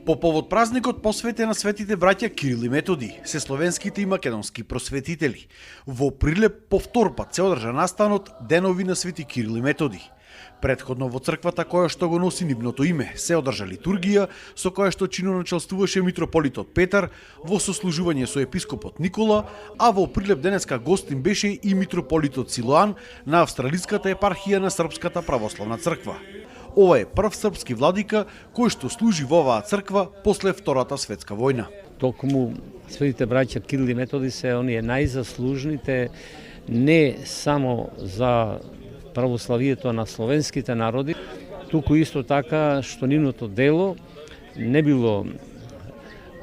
По повод празникот посветен на светите браќа Кирил и Методи, се словенските и македонски просветители. Во Прилеп повтор пат се одржа настанот Денови на Свети Кирил и Методи. Претходно во црквата која што го носи нивното име се одржа литургија со која што чиноначелствуваше митрополитот Петар во сослужување со епископот Никола, а во Прилеп денеска гостин беше и митрополитот Силоан на Австралиската епархија на Српската православна црква. Ова е прв српски владика кој што служи во оваа црква после Втората светска војна. Токму светите браќа Кирил и Методи се оние најзаслужните не само за православието на словенските народи, туку исто така што нивното дело не било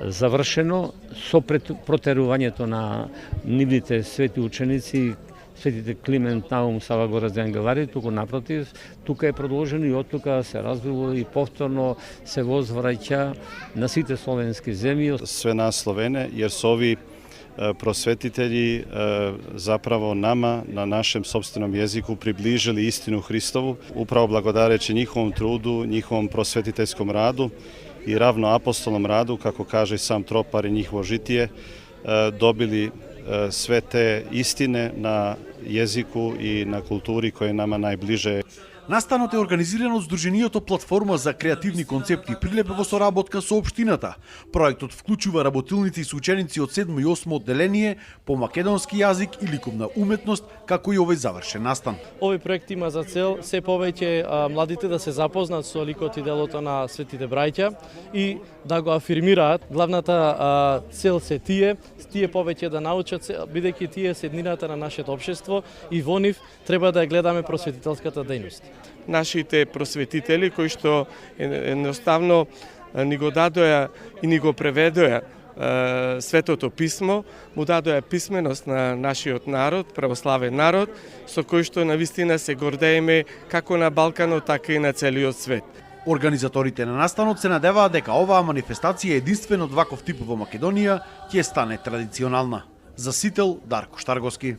завршено со протерувањето на нивните свети ученици, светите Климент, Наум, Сава Гораздан Галари, туку напротив, тука е продолжено и оттука се развило и повторно се возвраќа на сите словенски земји. Све нас Словене, jer su ovi prosvetitelji zapravo nama na našem sopstvenom jeziku približili istinu Hristovu, upravo blagodareći njihovom trudu, njihovom prosvetiteljskom radu i ravno apostolnom radu, kako kaže sam Tropar i njihovo žitije, dobili sve te istine na jeziku i na kulturi koje je nama najbliže. Настанот е организиран од Сдруженијето Платформа за креативни концепти Прилеп во соработка со општината. Проектот вклучува работилници и ученици од 7 и 8 одделение по македонски јазик и ликовна уметност, како и овој завршен настан. Овој проект има за цел се повеќе младите да се запознат со ликот и делото на светите браќа и да го афирмираат. Главната цел се тие повеќе да научат, бидејќи тие се еднината на нашето општество и во нив треба да ја гледаме просветителската дејност. Нашите просветители кои што едноставно ни го дадоа и ни го преведоа Светото писмо, му дадоа писменост на нашиот народ, православен народ, со кој што навистина се гордееме како на Балканот, така и на целиот свет. Организаторите на настанот се надеваат дека оваа манифестација единствено од ваков тип во Македонија ќе стане традиционална. За Сител, Дарко Штарговски.